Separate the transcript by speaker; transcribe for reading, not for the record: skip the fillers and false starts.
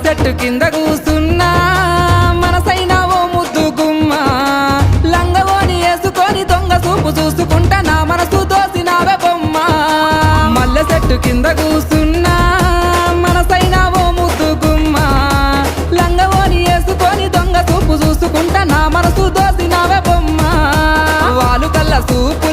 Speaker 1: చెట్టు కింద కూసున్నా మనసైన ఓ ముద్దు గుమ్మ లంగవోని వేసుకొని దొంగ చూపు చూసుకుంటా నా మనసు దోసినావే బొమ్మ మల్లె చెట్టు కింద కూసున్నా మనసైన ఓ ముద్దు గుమ్మ లంగవోని వేసుకొని దొంగ చూపు చూసుకుంటా నా మనసు దోసినావే బొమ్మ వాలు కళ్ళ చూపు